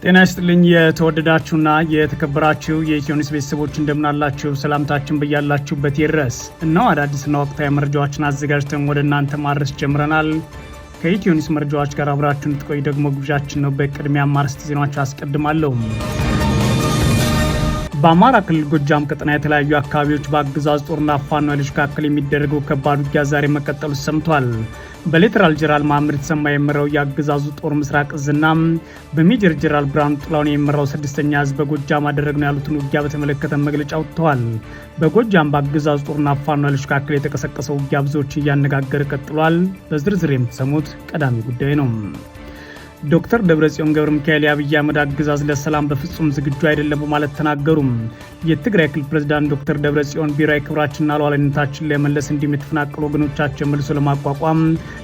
ጤና ይስጥልኝ የተወደዳችሁና የተከበራችሁ የኢትዮኒውስ ቤተሰቦች እንደምናላችሁ ሰላምታችን በያላችሁበት ይድረስ። እነሆ አዳዲስና ወቅታዊ መረጃዎችን አዘጋጅተን ወደ እናንተ ማድረስ ጀምረናል። ከኢትዮኒውስ መረጃዎች ጋር አብራችሁን እንድትቆዩ ደግሞ ግብዣችን ነው። በቅድሚያ አርዕስተ ዜናዎችን አስቀድማለሁ። በአማራ ክልል ጎጃም ቀጠና የተለያዩ አካባቢዎች በአገዛዙ ጦርና ፋኖ ኃይሎች መካከል የሚደረገው ከባድ ውጊያ ዛሬ መቀጠሉ ሰምቷል። በሌተናል ጀነራል መሐመድ ተሰማ የሚመራው የአገዛዙ ጦር ምስራቅ እዝና በሜጀር ጀነራል ብርሃኑ ጥላሁን የሚመራው 6ኛ እዝ በጎጃም አደረግነው ያሉትን ውጊያ በተመለከተ መግለጫ ወጥተዋል። በጎጃም በአገዛዙ ጦርና ፋኖ ኃይሎች መካከል የተቀሰቀሰው ውጊያ ብዙዎችን እያነጋገረ ቀጥሏል። በዝርዝር የምትሰሙት ቀዳሚ ጉዳይ ነው። ዶክተር ደብረጽዮን ገብረ ሚካኤል የአብይ አህመድ አገዛዝ ለሰላም በፍጹም ዝግጁ አይደለም በማለት ተናገሩ። የትግራይ ክልል ፕሬዝዳንት ዶክተር ደብረጽዮን ብሔራዊ ክብራችንና ሉዓላዊነታችንን ለመመለስ እንዲሁም የተፈናቀሉ ወገኖቻችን መልሶ ለማቋቋም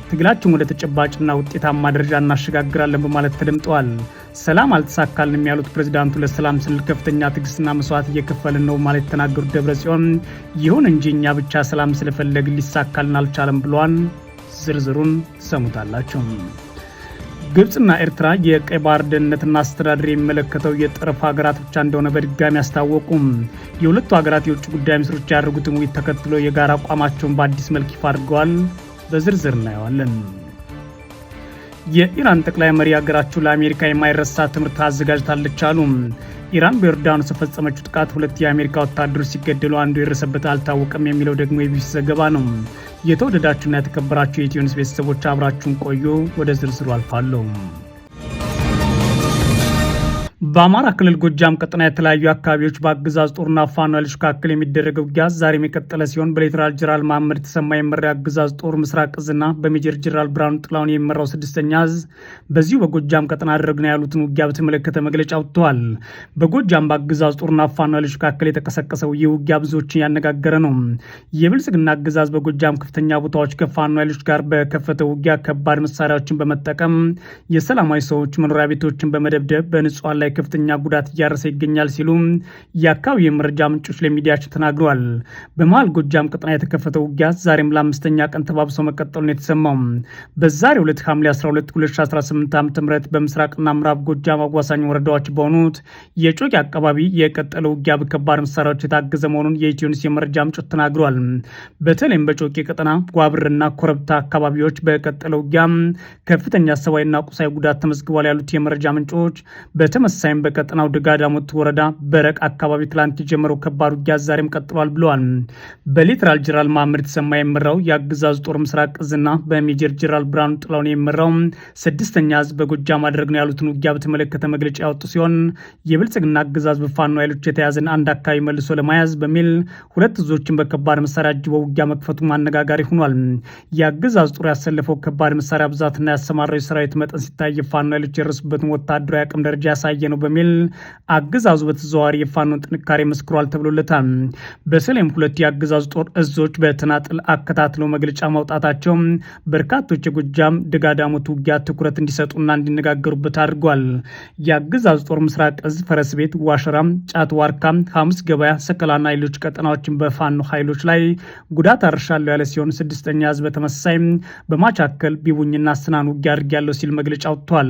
ትግላችን ወደ ተጨባጭና ውጤታማ ደረጃ እናሸጋግራለን በማለት ተደምጠዋል። ሰላም አልተሳካልንም ያሉት ፕሬዝዳንቱ ለሰላም ስንል ከፍተኛ ትዕግስትና መስዋዕት እየከፈልን ነው ማለት የተናገሩት ደብረጽዮን ይሁን እንጂ እኛ ብቻ ሰላም ስለፈለግን ሊሳካልን አልቻለም ብለዋል። ዝርዝሩን ትሰሙታላችሁ። ግብጽና ኤርትራ የቀይ ባህር ደህንነትና አስተዳደር የሚመለከተው የጠረፍ ሀገራት ብቻ እንደሆነ በድጋሚ አስታወቁም። የሁለቱ ሀገራት የውጭ ጉዳይ ሚኒስትሮች ያደረጉትን ውይይት ተከትሎ የጋራ አቋማቸውን በአዲስ መልክ ይፋ አድርገዋል። በዝርዝር እናየዋለን። የኢራን ጠቅላይ መሪ ሀገራቸው ለአሜሪካ የማይረሳ ትምህርት አዘጋጅታለች አሉ። ኢራን በዮርዳኖስ የፈጸመችው ጥቃት 2 የአሜሪካ ወታደሮች ሲገደሉ አንዱ የደረሰበት አልታወቀም የሚለው ደግሞ የቢቢሲ ዘገባ ነው። የተወደዳችሁና የተከበራችሁ የኢትዮኒውስ ቤተሰቦች አብራችሁን ቆዩ። ወደ ዝርዝሩ አልፋለሁ። በአማራ ክልል ጎጃም ቀጠና የተለያዩ አካባቢዎች በአገዛዙ ጦርና ፋኖ ኃይሎች መካከል የሚደረገው ውጊያ ዛሬም የቀጠለ ሲሆን በሌተናል ጀነራል መሐመድ ተሰማ የሚመራው የአገዛዙ ጦር ምስራቅ እዝና በሜጀር ጀነራል ብርሃኑ ጥላሁን የሚመራው 6ኛ እዝ በዚሁ በጎጃም ቀጠና አደረግነው ያሉትን ውጊያ በተመለከተ መግለጫ ወጥተዋል። በጎጃም በአገዛዙ ጦርና ፋኖ ኃይሎች መካከል የተቀሰቀሰው ይህ ውጊያ ብዙዎችን ያነጋገረ ነው። የብልጽግና አገዛዝ በጎጃም ከፍተኛ ቦታዎች ከፋኖ ኃይሎች ጋር በከፈተው ውጊያ ከባድ መሳሪያዎችን በመጠቀም የሰላማዊ ሰዎች መኖሪያ ቤቶችን በመደብደብ በንጹሃን ላይ ከፍተኛ ጉዳት እያረሰ ይገኛል ሲሉ የአካባቢ የመረጃ ምንጮች ለሚዲያችን ተናግረዋል። በመሃል ጎጃም ቀጠና የተከፈተው ውጊያ ዛሬም ለ5ኛ ቀን ተባብሶ መቀጠሉን የተሰማው በዛሬው ዕለት ሐምሌ 12 2018 ዓ.ም በምስራቅና ምዕራብ ጎጃም አዋሳኝ ወረዳዎች በሆኑት የጮቄ አካባቢ የቀጠለው ውጊያ በከባድ መሳሪያዎች የታገዘ መሆኑን የኢትዮኒውስ የመረጃ ምንጮች ተናግረዋል። በተለይም በጮቄ ቀጠና ጓብርና ኮረብታ አካባቢዎች በቀጠለው ውጊያ ከፍተኛ ሰብአዊና ቁሳዊ ጉዳት ተመዝግቧል ያሉት የመረጃ ምንጮች በተመሳሳይ በቀጠናው ደጋዳሞት ወረዳ በረቅ አካባቢ ትላንት የጀመረው ከባድ ውጊያ ዛሬም ቀጥሏል ብለዋል። በሌተናል ጀነራል መሐመድ ተሰማ የሚመራው የአገዛዙ ጦር ምስራቅ እዝና በሜጀር ጀነራል ብርሃኑ ጥላሁን የሚመራው 6ኛ እዝ በጎጃም አደረግነው ያሉትን ውጊያ በተመለከተ መግለጫ ያወጡ ሲሆን የብልጽግና አገዛዝ በፋኖ ኃይሎች የተያዘን አንድ አካባቢ መልሶ ለመያዝ በሚል 2 እዞችን በከባድ መሳሪያ አጅበው ውጊያ መክፈቱ አነጋጋሪ ሆኗል። የአገዛዙ ጦር ያሰለፈው ከባድ መሳሪያ ብዛትና ያሰማራው የሰራዊት መጠን ሲታይ የፋኖ ኃይሎች የደረሱበትን ወታደራዊ አቅም ደረጃ ያሳየ ነው በሚል አገዛዙ በተዘዋዋሪ የፋኖን ጥንካሬ መስክሯል ተብሎለታል። በሰላም 2 የአገዛዙ ጦር እዞች በተናጥል አከታትለው መግለጫ ማውጣታቸው በርካቶች የጎጃም ደጋዳሞት ውጊያ ትኩረት እንዲሰጡና እንዲነጋገሩበት አድርጓል። የአገዛዙ ጦር ምስራቅ እዝ ፈረስ ቤት፣ ዋሸራም፣ ጫት ዋርካ፣ ሐሙስ ገበያ፣ ሰከላና ሌሎች ቀጠናዎችን በፋኖ ኃይሎች ላይ ጉዳት አርሻለሁ ያለ ሲሆን 6ኛ እዝ በተመሳሳይ በማቻከል ቢቡኝና ስናን ውጊያ አድርጌያለሁ ሲል መግለጫ ወጥቷል።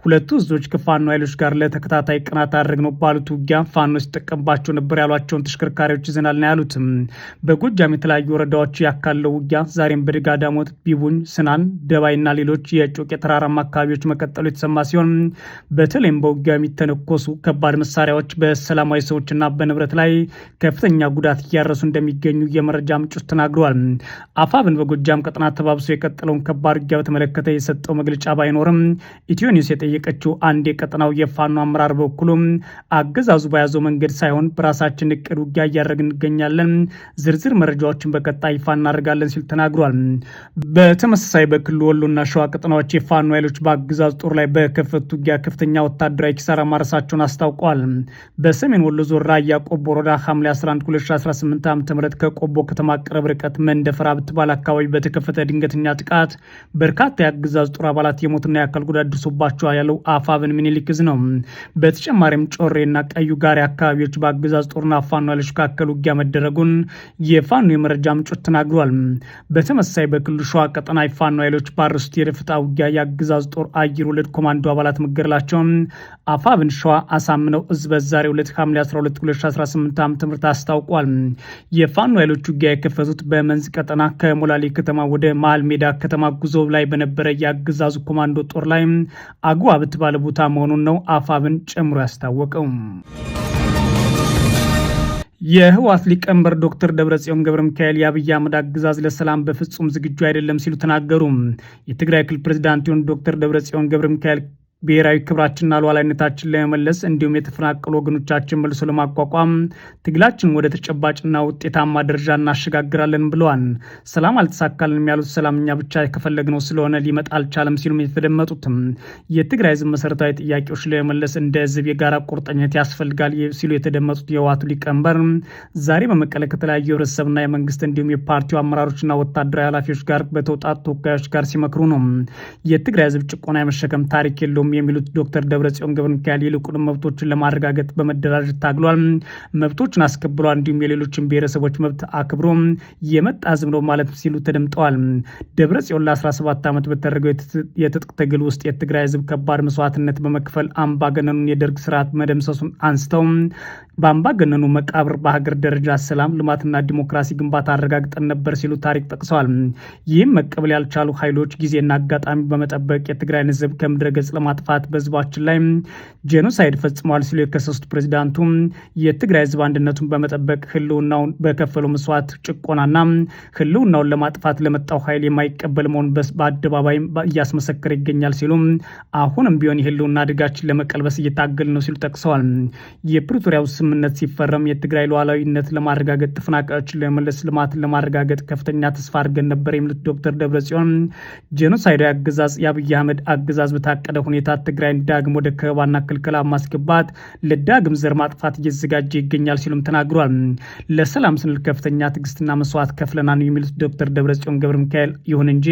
2 እዞች ከፋኖ ኃይሎች ጋር ለተከታታይ ቀናት አደረግነው ባሉት ውጊያ ፋኖ ሲጠቀምባቸው ነበር ያሏቸውን ተሽከርካሪዎች ይዘናል ነው ያሉት። በጎጃም የተለያዩ ወረዳዎች ያካለው ውጊያ ዛሬም በደጋዳሞት፣ ቢቡኝ፣ ስናን፣ ደባይና ሌሎች የጮቄ ተራራማ አካባቢዎች መቀጠሉ የተሰማ ሲሆን በተለይም በውጊያ የሚተነኮሱ ከባድ መሳሪያዎች በሰላማዊ ሰዎችና በንብረት ላይ ከፍተኛ ጉዳት እያረሱ እንደሚገኙ የመረጃ ምንጮች ተናግረዋል። አፋብን በጎጃም ቀጠና ተባብሶ የቀጠለውን ከባድ ውጊያ በተመለከተ የሰጠው መግለጫ ባይኖርም ኢትዮኒውስ የጠየቀችው አንድ የቀጠናው የፋኖ አመራር በኩሉም አገዛዙ በያዘው መንገድ ሳይሆን በራሳችን እቅድ ውጊያ እያደረግን እንገኛለን፣ ዝርዝር መረጃዎችን በቀጣይ ይፋ እናደርጋለን ሲል ተናግሯል። በተመሳሳይ በክልሉ ወሎና ሸዋ ቀጠናዎች የፋኖ ኃይሎች በአገዛዙ ጦር ላይ በከፈቱት ውጊያ ከፍተኛ ወታደራዊ ኪሳራ ማረሳቸውን አስታውቀዋል። በሰሜን ወሎ ዞን ራያ ቆቦ ወረዳ ሐምሌ 11 2018 ዓ.ም ከቆቦ ከተማ ቅርብ ርቀት መንደፈራ ብትባል አካባቢ በተከፈተ ድንገተኛ ጥቃት በርካታ የአገዛዙ ጦር አባላት የሞትና የአካል ጉዳት ደርሶባቸዋል ያለው አፋብን ምኒልክ ዕዝ ነው። በተጨማሪም ጮሬና ቀዩ ጋሪ አካባቢዎች በአገዛዝ ጦርና ፋኖ ኃይሎች መካከል ውጊያ መደረጉን የፋኖ የመረጃ ምንጮች ተናግሯል። በተመሳይ በክልሉ ሸዋ ቀጠና የፋኖ ኃይሎች ባረሱት የደፈጣ ውጊያ የአገዛዝ ጦር አየር ወለድ ኮማንዶ አባላት መገደላቸውን አፋብን ሸዋ አሳምነው እዝ በዛሬው ዕለት ሐምሌ 12 2018 ዓ.ም አስታውቋል። የፋኖ ኃይሎች ውጊያ የከፈቱት በመንዝ ቀጠና ከሞላሌ ከተማ ወደ መሃል ሜዳ ከተማ ጉዞ ላይ በነበረ የአገዛዙ ኮማንዶ ጦር ላይ አጉዋ በተባለ ቦታ መሆኑን ነው አፋብን ጨምሮ ያስታወቀው። የህወሓት ሊቀመንበር ዶክተር ደብረጽዮን ገብረ ሚካኤል የአብይ አህመድ አገዛዝ ለሰላም በፍጹም ዝግጁ አይደለም ሲሉ ተናገሩ። የትግራይ ክልል ፕሬዝዳንት የሆኑት ዶክተር ደብረጽዮን ገብረ ሚካኤል ብሔራዊ ክብራችንና ሉዓላዊነታችን ለመመለስ እንዲሁም የተፈናቀሉ ወገኖቻችን መልሶ ለማቋቋም ትግላችን ወደ ተጨባጭና ውጤታማ ደረጃ እናሸጋግራለን ብለዋል። ሰላም አልተሳካልንም ያሉት ሰላም እኛ ብቻ ከፈለግነው ስለሆነ ሊመጣ አልቻለም ሲሉም የተደመጡትም የትግራይ ህዝብ መሰረታዊ ጥያቄዎች ለመመለስ እንደ ህዝብ የጋራ ቁርጠኝነት ያስፈልጋል ሲሉ የተደመጡት የህወሓቱ ሊቀመንበር ዛሬ በመቀለ ከተለያዩ የህብረተሰብና የመንግስት እንዲሁም የፓርቲው አመራሮችና ወታደራዊ ኃላፊዎች ጋር በተውጣጡ ተወካዮች ጋር ሲመክሩ ነው። የትግራይ ህዝብ ጭቆና የመሸከም ታሪክ የለውም የሚሉት ዶክተር ደብረጽዮን ገብረ ሚካኤል ይልቁንም መብቶችን ለማረጋገጥ በመደራጀት ታግሏል፣ መብቶችን አስከብሯል፣ እንዲሁም የሌሎችን ብሔረሰቦች መብት አክብሮ የመጣ ህዝብ ነው ማለት ሲሉ ተደምጠዋል። ደብረጽዮን ለ17 ዓመት በተደረገው የትጥቅ ትግል ውስጥ የትግራይ ህዝብ ከባድ መስዋዕትነት በመክፈል አምባገነኑን የደርግ ስርዓት መደምሰሱን አንስተው በአምባገነኑ መቃብር በሀገር ደረጃ ሰላም ልማትና ዲሞክራሲ ግንባታ አረጋግጠን ነበር ሲሉ ታሪክ ጠቅሰዋል። ይህም መቀበል ያልቻሉ ኃይሎች ጊዜና አጋጣሚ በመጠበቅ የትግራይን ህዝብ ከምድረ ገጽ ለማጥፋት በህዝባችን ላይ ጄኖሳይድ ፈጽመዋል ሲሉ የከሰሱት ፕሬዚዳንቱ የትግራይ ህዝብ አንድነቱን በመጠበቅ ህልውናውን በከፈለው መስዋዕት ጭቆናና ህልውናውን ለማጥፋት ለመጣው ኃይል የማይቀበል መሆኑን በአደባባይ እያስመሰከረ ይገኛል ሲሉ አሁንም ቢሆን የህልውና አደጋችን ለመቀልበስ እየታገል ነው ሲሉ ጠቅሰዋል። የፕሪቶሪያው ስምምነት ሲፈረም የትግራይ ሉዓላዊነት ለማረጋገጥ ተፈናቃዮችን ለመመለስ ልማትን ለማረጋገጥ ከፍተኛ ተስፋ አድርገን ነበር የሚሉት ዶክተር ደብረጽዮን ጄኖሳይዳዊ አገዛዝ የአብይ አህመድ አገዛዝ በታቀደ ሁኔታ ትግራይን ዳግም ወደ ከበባና ክልከላ ማስገባት ለዳግም ዘር ማጥፋት እየተዘጋጀ ይገኛል ሲሉም ተናግሯል። ለሰላም ስንል ከፍተኛ ትዕግስትና መስዋዕት ከፍለናል የሚሉት ዶክተር ደብረጽዮን ገብረ ሚካኤል ይሁን እንጂ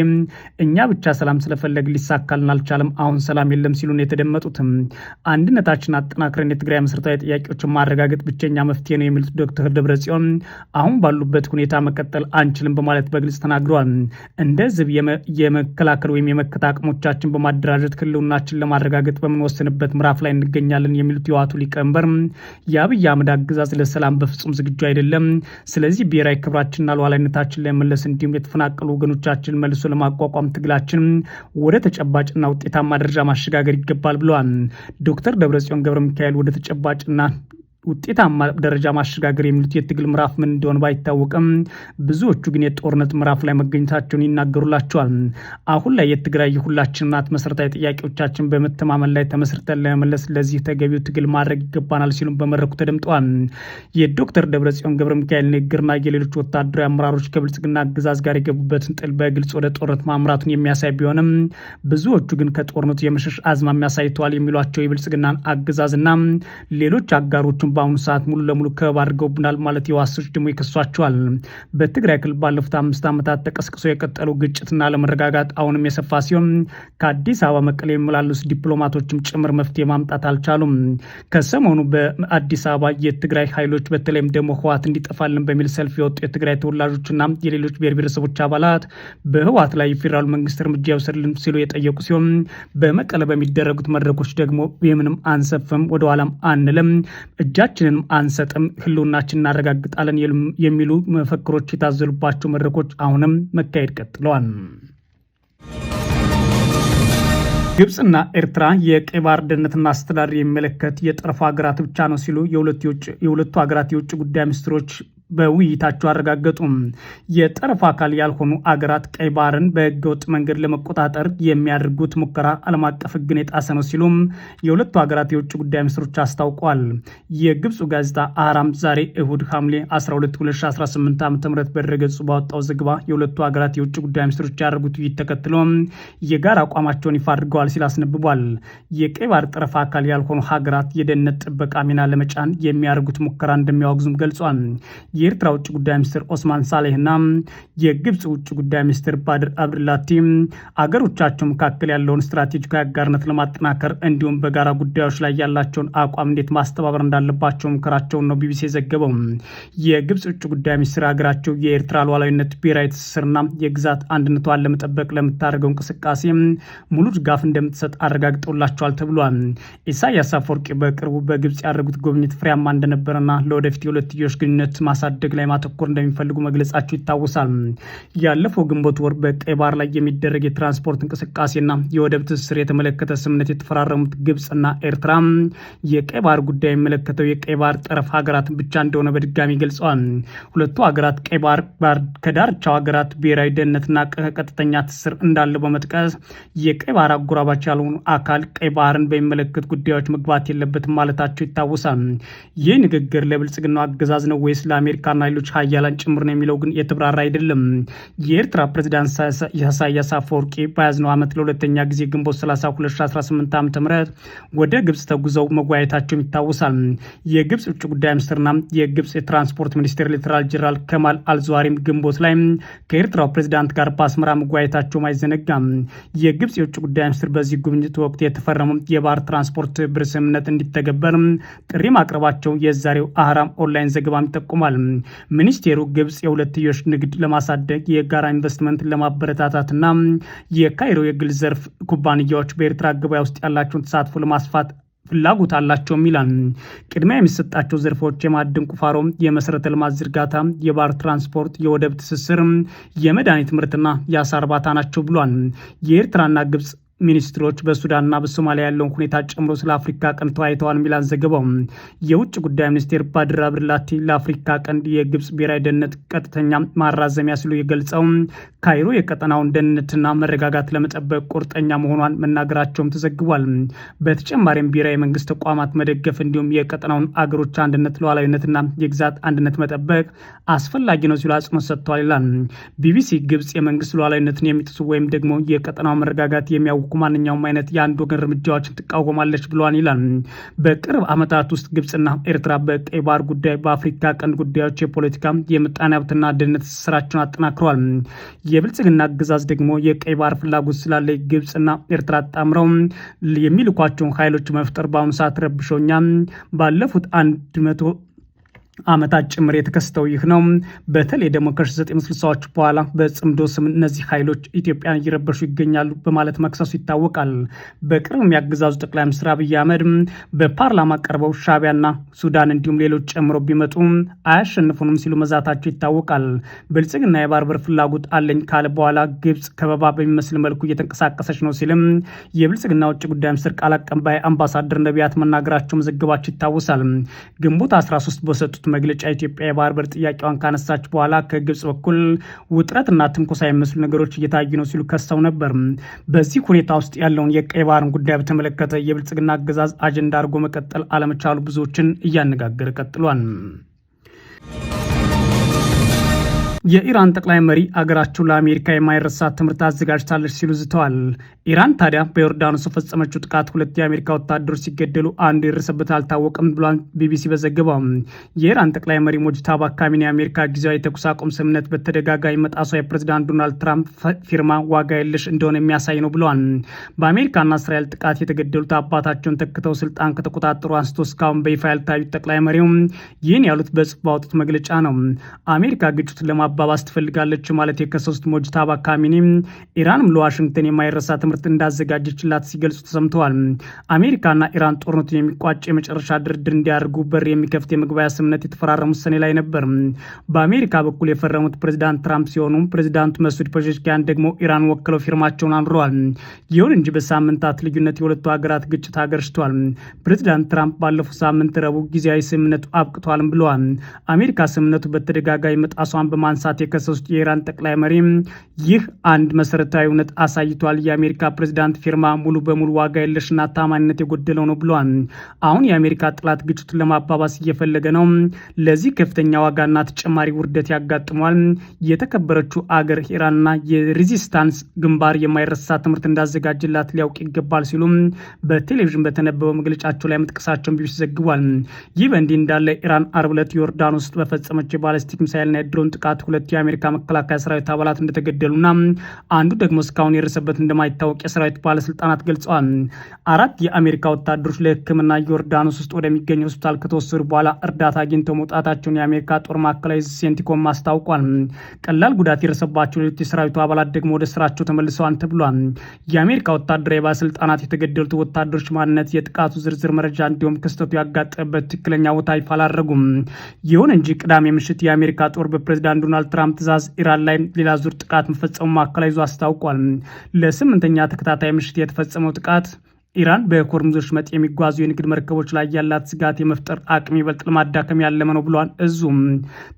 እኛ ብቻ ሰላም ስለፈለግ ሊሳካልን አልቻለም፣ አሁን ሰላም የለም ሲሉ ነው የተደመጡትም። አንድነታችን አጠናክረን የትግራይ መሰረታዊ ጥያቄዎችን ማረጋገጥ ብቸኛ መፍትሄ ነው የሚሉት ዶክተር ደብረጽዮን አሁን ባሉበት ሁኔታ መቀጠል አንችልም በማለት በግልጽ ተናግረዋል። እንደ ህዝብ የመከላከል ወይም የመከታ አቅሞቻችን በማደራጀት ህልውናችን ለማረጋገጥ በምንወስንበት ምዕራፍ ላይ እንገኛለን የሚሉት የህወሓቱ ሊቀመንበር የአብይ አህመድ አገዛዝ ለሰላም በፍጹም ዝግጁ አይደለም፣ ስለዚህ ብሔራዊ ክብራችንና ሉዓላዊነታችን ለመመለስ እንዲሁም የተፈናቀሉ ወገኖቻችን መልሶ ለማቋቋም ትግላችን ወደ ተጨባጭና ውጤታማ ደረጃ ማሸጋገር ይገባል ብለዋል። ዶክተር ደብረጽዮን ገብረ ሚካኤል ወደ ተጨባጭና ውጤታማ ደረጃ ማሸጋገር የሚሉት የትግል ምዕራፍ ምን እንደሆነ ባይታወቅም ብዙዎቹ ግን የጦርነት ምዕራፍ ላይ መገኘታቸውን ይናገሩላቸዋል። አሁን ላይ የትግራይ የሁላችን ናት መሰረታዊ ጥያቄዎቻችን በመተማመን ላይ ተመስርተን ለመመለስ ለዚህ ተገቢው ትግል ማድረግ ይገባናል ሲሉም በመድረኩ ተደምጠዋል። የዶክተር ደብረጽዮን ገብረ ሚካኤል ንግግርና የሌሎች ወታደራዊ አመራሮች ከብልጽግና አገዛዝ ጋር የገቡበትን ጥል በግልጽ ወደ ጦርነት ማምራቱን የሚያሳይ ቢሆንም ብዙዎቹ ግን ከጦርነቱ የመሸሽ አዝማሚያ አሳይተዋል የሚሏቸው የብልጽግናን አገዛዝና ሌሎች አጋሮቹን በአሁኑ ሰዓት ሙሉ ለሙሉ ከበባ አድርገውብናል ማለት የዋሶች ደግሞ ይከሷቸዋል። በትግራይ ክልል ባለፉት 5 ዓመታት ተቀስቅሶ የቀጠሉ ግጭትና ለመረጋጋት አሁንም የሰፋ ሲሆን ከአዲስ አበባ መቀሌ የሚመላለሱ ዲፕሎማቶችም ጭምር መፍትሄ ማምጣት አልቻሉም። ከሰሞኑ በአዲስ አበባ የትግራይ ኃይሎች በተለይም ደግሞ ህወሓት እንዲጠፋልን በሚል ሰልፍ የወጡ የትግራይ ተወላጆችና የሌሎች ብሔር ብሔረሰቦች አባላት በህወሓት ላይ የፌዴራሉ መንግስት እርምጃ ይወስድልን ሲሉ የጠየቁ ሲሆን በመቀለ በሚደረጉት መድረኮች ደግሞ የምንም አንሰፍም ወደኋላም አንልም እጃችንን አንሰጥም ህልውናችን እናረጋግጣለን የሚሉ መፈክሮች የታዘሉባቸው መድረኮች አሁንም መካሄድ ቀጥለዋል። ግብጽና ኤርትራ የቀይ ባህር ደህንነትና አስተዳደር የሚመለከት የጠረፍ ሀገራት ብቻ ነው ሲሉ የሁለቱ ሀገራት የውጭ ጉዳይ ሚኒስትሮች በውይይታቸው አረጋገጡ። የጠረፍ አካል ያልሆኑ አገራት ቀይ ባህርን በህገወጥ መንገድ ለመቆጣጠር የሚያደርጉት ሙከራ ዓለም አቀፍ ህግን የጣሰ ነው ሲሉም የሁለቱ ሀገራት የውጭ ጉዳይ ሚኒስትሮች አስታውቀዋል። የግብፁ ጋዜጣ አህራም ዛሬ እሁድ ሐምሌ 12 2018 ዓ.ም በድረገጹ ባወጣው ዘገባ የሁለቱ ሀገራት የውጭ ጉዳይ ሚኒስትሮች ያደረጉት ውይይት ተከትሎ የጋራ አቋማቸውን ይፋ አድርገዋል ሲል አስነብቧል። የቀይ ባህር ጠረፍ አካል ያልሆኑ ሀገራት የደህንነት ጥበቃ ሚና ለመጫን የሚያደርጉት ሙከራ እንደሚያወግዙም ገልጿል። የኤርትራ ውጭ ጉዳይ ሚኒስትር ኦስማን ሳሌህና የግብጽ ውጭ ጉዳይ ሚኒስትር ባድር አብድላቲ አገሮቻቸው መካከል ያለውን ስትራቴጂካዊ አጋርነት ለማጠናከር እንዲሁም በጋራ ጉዳዮች ላይ ያላቸውን አቋም እንዴት ማስተባበር እንዳለባቸው ምክራቸውን ነው ቢቢሲ የዘገበው። የግብጽ ውጭ ጉዳይ ሚኒስትር ሀገራቸው የኤርትራ ሉዓላዊነት፣ ብሔራዊ ትስስርና የግዛት አንድነቷን ለመጠበቅ ለምታደርገው እንቅስቃሴ ሙሉ ድጋፍ እንደምትሰጥ አረጋግጠውላቸዋል ተብሏል። ኢሳያስ አፈወርቂ በቅርቡ በግብጽ ያደረጉት ጉብኝት ፍሬያማ እንደነበረና ለወደፊት የሁለትዮሽ ግንኙነት ማሳደግ ላይ ማተኮር እንደሚፈልጉ መግለጻቸው ይታወሳል። ያለፈው ግንቦት ወር በቀይ ባህር ላይ የሚደረግ የትራንስፖርት እንቅስቃሴና የወደብ ትስስር የተመለከተ ስምምነት የተፈራረሙት ግብጽና ኤርትራ የቀይ ባህር ጉዳይ የሚመለከተው የቀይ ባህር ጠረፍ ሀገራትን ብቻ እንደሆነ በድጋሚ ገልጸዋል። ሁለቱ ሀገራት ቀይ ባህር ከዳርቻው ሀገራት ብሔራዊ ደህንነትና ቀጥተኛ ትስስር እንዳለው በመጥቀስ የቀይ ባህር አጎራባች ያልሆኑ አካል ቀይ ባህርን በሚመለከት ጉዳዮች መግባት የለበትም ማለታቸው ይታወሳል። ይህ ንግግር ለብልጽግናው አገዛዝ ነው ወይስ ለአሜሪካና ሌሎች ሀያላን ጭምር ነው የሚለው ግን የተብራራ አይደለም። የኤርትራ ፕሬዚዳንት ኢሳያስ አፈወርቂ በያዝነው ዓመት ለሁለተኛ ጊዜ ግንቦት 30 2018 ዓ.ም ወደ ግብጽ ተጉዘው መጓየታቸው ይታወሳል። የግብጽ ውጭ ጉዳይ ሚኒስትርና የግብጽ የትራንስፖርት ሚኒስቴር ሌተናል ጄኔራል ከማል አልዘዋሪም ግንቦት ላይ ከኤርትራው ፕሬዚዳንት ጋር በአስመራ መጓየታቸው አይዘነጋም። የግብጽ የውጭ ጉዳይ ሚኒስትር በዚህ ጉብኝት ወቅት የተፈረመው የባህር ትራንስፖርት ትብብር ስምምነት እንዲተገበር ጥሪ ማቅረባቸው የዛሬው አህራም ኦንላይን ዘገባም ይጠቁማል። ሚኒስቴሩ ግብጽ የሁለትዮሽ ንግድ ለማሳደግ የጋራ ኢንቨስትመንት ለማበረታታትና የካይሮ የግል ዘርፍ ኩባንያዎች በኤርትራ ገበያ ውስጥ ያላቸውን ተሳትፎ ለማስፋት ፍላጎት አላቸውም ይላል። ቅድሚያ የሚሰጣቸው ዘርፎች የማዕድን ቁፋሮ፣ የመሰረተ ልማት ዝርጋታ፣ የባህር ትራንስፖርት፣ የወደብ ትስስር፣ የመድኃኒት ምርትና የአሳ እርባታ ናቸው ብሏል። የኤርትራና ግብጽ ሚኒስትሮች በሱዳንና በሶማሊያ ያለውን ሁኔታ ጨምሮ ስለ አፍሪካ ቀንድ ተወያይተዋል ሚላን ዘገባው። የውጭ ጉዳይ ሚኒስቴር ባድር አብድላቲ ለአፍሪካ ቀንድ የግብጽ ብሔራዊ ደህንነት ቀጥተኛ ማራዘሚያ ሲሉ የገልጸው ካይሮ የቀጠናውን ደህንነትና መረጋጋት ለመጠበቅ ቁርጠኛ መሆኗን መናገራቸውም ተዘግቧል። በተጨማሪም ብሔራዊ መንግስት ተቋማት መደገፍ እንዲሁም የቀጠናውን አገሮች አንድነት፣ ሉዓላዊነትና የግዛት አንድነት መጠበቅ አስፈላጊ ነው ሲሉ አጽንኦት ሰጥተዋል ይላል ቢቢሲ። ግብጽ የመንግስት ሉዓላዊነትን የሚጥሱ ወይም ደግሞ የቀጠናው መረጋጋት የሚያውቁ ማንኛውም አይነት የአንድ ወገን እርምጃዎችን ትቃወማለች ብሏል ይላል። በቅርብ ዓመታት ውስጥ ግብጽና ኤርትራ በቀይ ባህር ጉዳይ፣ በአፍሪካ ቀንድ ጉዳዮች የፖለቲካ የምጣኔ ሀብትና ደህንነት ስራቸውን አጠናክረዋል። የብልጽግና አገዛዝ ደግሞ የቀይ ባህር ፍላጎት ስላለ ግብጽና ኤርትራ ጣምረው የሚልኳቸውን ኃይሎች መፍጠር በአሁኑ ሰዓት ረብሾኛል። ባለፉት 100 ዓመታት ጭምር የተከሰተው ይህ ነው። በተለይ ደግሞ ከ1960ዎቹ በኋላ በጽምዶ ስም እነዚህ ኃይሎች ኢትዮጵያን እየረበሹ ይገኛሉ በማለት መክሰሱ ይታወቃል። በቅርብ የሚያገዛዙ ጠቅላይ ሚኒስትር አብይ አህመድ በፓርላማ ቀርበው ሻዕቢያና ሱዳን እንዲሁም ሌሎች ጨምሮ ቢመጡ አያሸንፉንም ሲሉ መዛታቸው ይታወቃል። ብልጽግና የባህር በር ፍላጎት አለኝ ካለ በኋላ ግብጽ ከበባ በሚመስል መልኩ እየተንቀሳቀሰች ነው ሲልም የብልጽግና ውጭ ጉዳይ ሚኒስትር ቃል አቀባይ አምባሳደር ነቢያት መናገራቸው መዘገባቸው ይታወሳል። ግንቦት 13 በሰጡት መግለጫ ኢትዮጵያ የባህር በር ጥያቄዋን ካነሳች በኋላ ከግብጽ በኩል ውጥረትና ትንኮሳ የሚመስሉ ነገሮች እየታዩ ነው ሲሉ ከሰው ነበር። በዚህ ሁኔታ ውስጥ ያለውን የቀይ ባህርን ጉዳይ በተመለከተ የብልጽግና አገዛዝ አጀንዳ አድርጎ መቀጠል አለመቻሉ ብዙዎችን እያነጋገረ ቀጥሏል። የኢራን ጠቅላይ መሪ አገራቸው ለአሜሪካ የማይረሳ ትምህርት አዘጋጅታለች ሲሉ ዝተዋል። ኢራን ታዲያ በዮርዳኖስ ፈጸመችው ጥቃት 2 የአሜሪካ ወታደሮች ሲገደሉ አንዱ የደረሰበት አልታወቀም ብሏል ቢቢሲ በዘገባው። የኢራን ጠቅላይ መሪ ሙጅታባ ካሚኒ የአሜሪካ ጊዜያዊ የተኩስ አቁም ስምምነት በተደጋጋሚ መጣሷ የፕሬዝዳንት ዶናልድ ትራምፕ ፊርማ ዋጋ የለሽ እንደሆነ የሚያሳይ ነው ብለዋል። በአሜሪካና እስራኤል ጥቃት የተገደሉት አባታቸውን ተክተው ስልጣን ከተቆጣጠሩ አንስቶ እስካሁን በይፋ ያልታዩት ጠቅላይ መሪው ይህን ያሉት በጽሑፍ ባወጡት መግለጫ ነው። አሜሪካ ግጭቱን ለማባባስ ትፈልጋለች ማለት የከሰሱት ሙጅታባ ካሚኒ ኢራንም ለዋሽንግተን የማይረሳ ትምህርት እንዳዘጋጀችላት ሲገልጹ ተሰምተዋል። አሜሪካና ኢራን ጦርነቱን የሚቋጭ የመጨረሻ ድርድር እንዲያደርጉ በር የሚከፍት የመግባቢያ ስምምነት የተፈራረሙት ሰኔ ላይ ነበር። በአሜሪካ በኩል የፈረሙት ፕሬዚዳንት ትራምፕ ሲሆኑ ፕሬዚዳንቱ መስዑድ ፔዜሽኪያን ደግሞ ኢራን ወክለው ፊርማቸውን አኑረዋል። ይሁን እንጂ በሳምንታት ልዩነት የሁለቱ ሀገራት ግጭት አገርሽቷል። ፕሬዚዳንት ትራምፕ ባለፉት ሳምንት ረቡዕ ጊዜያዊ ስምምነቱ አብቅቷል ብለዋል። አሜሪካ ስምምነቱ በተደጋጋሚ መጣሷን በማንሳት በማንሳት የከሰሱት የኢራን ጠቅላይ መሪ ይህ አንድ መሰረታዊ እውነት አሳይቷል። የአሜሪካ ፕሬዚዳንት ፊርማ ሙሉ በሙሉ ዋጋ የለሽና ታማኝነት የጎደለው ነው ብለዋል። አሁን የአሜሪካ ጠላት ግጭቱን ለማባባስ እየፈለገ ነው። ለዚህ ከፍተኛ ዋጋና ተጨማሪ ውርደት ያጋጥመዋል። የተከበረችው አገር ኢራንና የሬዚስታንስ ግንባር የማይረሳ ትምህርት እንዳዘጋጅላት ሊያውቅ ይገባል ሲሉ በቴሌቪዥን በተነበበው መግለጫቸው ላይ መጥቀሳቸውን ቢቢሲ ዘግቧል። ይህ በእንዲህ እንዳለ ኢራን አርብ ዕለት ዮርዳኖስ ውስጥ በፈጸመች የባለስቲክ ሚሳይልና የድሮን ጥቃት 2 የአሜሪካ መከላከያ ሰራዊት አባላት እንደተገደሉና አንዱ ደግሞ እስካሁን የደረሰበት እንደማይታወቅ የሰራዊት ባለስልጣናት ገልጸዋል። 4 የአሜሪካ ወታደሮች ለሕክምና ዮርዳኖስ ውስጥ ወደሚገኝ ሆስፒታል ከተወሰዱ በኋላ እርዳታ አግኝተው መውጣታቸውን የአሜሪካ ጦር ማዕከላዊ ሴንቲኮም አስታውቋል። ቀላል ጉዳት የደረሰባቸው ሌሎች የሰራዊቱ አባላት ደግሞ ወደ ስራቸው ተመልሰዋል ተብሏል። የአሜሪካ ወታደራዊ ባለስልጣናት የተገደሉት ወታደሮች ማንነት፣ የጥቃቱ ዝርዝር መረጃ እንዲሁም ክስተቱ ያጋጠመበት ትክክለኛ ቦታ ይፋ አላደረጉም። ይሁን እንጂ ቅዳሜ ምሽት የአሜሪካ ጦር በፕሬዚዳንት ዶናልድ ትራምፕ ትዕዛዝ ኢራን ላይ ሌላ ዙር ጥቃት መፈጸሙ ማዕከላዊ አስታውቋል። ለ8ኛ ተከታታይ ምሽት የተፈጸመው ጥቃት ኢራን በሆርሙዝ ወሽመጥ የሚጓዙ የንግድ መርከቦች ላይ ያላት ስጋት የመፍጠር አቅም ይበልጥ ለማዳከም ያለመ ነው ብሏል። እዙም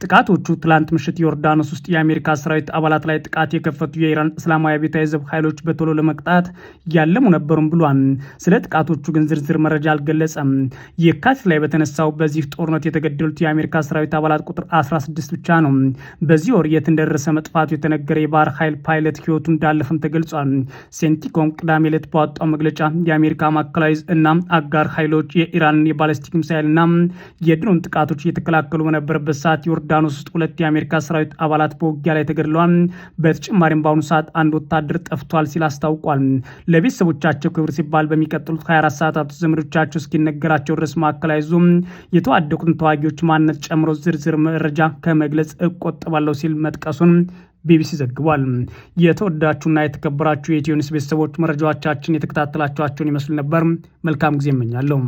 ጥቃቶቹ ትላንት ምሽት ዮርዳኖስ ውስጥ የአሜሪካ ሰራዊት አባላት ላይ ጥቃት የከፈቱ የኢራን እስላማዊ አብዮታዊ ዘብ ኃይሎች በቶሎ ለመቅጣት ያለሙ ነበሩም ብሏል። ስለ ጥቃቶቹ ግን ዝርዝር መረጃ አልገለጸም። የካቲት ላይ በተነሳው በዚህ ጦርነት የተገደሉት የአሜሪካ ሰራዊት አባላት ቁጥር 16 ብቻ ነው። በዚህ ወር የት እንደደረሰ መጥፋቱ የተነገረ የባህር ኃይል ፓይለት ህይወቱ እንዳለፈም ተገልጿል። ሴንቲኮም ቅዳሜ ዕለት ባወጣው መግለጫ የአሜሪካ ማዕከላዊ እና አጋር ኃይሎች የኢራንን የባለስቲክ ሚሳይልና የድሮን ጥቃቶች እየተከላከሉ በነበረበት ሰዓት ዮርዳኖስ ውስጥ 2 የአሜሪካ ሰራዊት አባላት በውጊያ ላይ ተገድለዋል። በተጨማሪም በአሁኑ ሰዓት አንድ ወታደር ጠፍቷል ሲል አስታውቋል። ለቤተሰቦቻቸው ክብር ሲባል በሚቀጥሉት 24 ሰዓታት ዘመዶቻቸው እስኪነገራቸው ድረስ ማዕከላዊ ዞም የተዋደቁትን ተዋጊዎች ማንነት ጨምሮ ዝርዝር መረጃ ከመግለጽ እቆጠባለሁ ሲል መጥቀሱን ቢቢሲ ዘግቧል። የተወዳችሁና የተከበራችሁ የኢትዮ ኒውስ ቤተሰቦች መረጃዎቻችን የተከታተላችኋቸውን ይመስሉ ነበር። መልካም ጊዜ እመኛለሁ።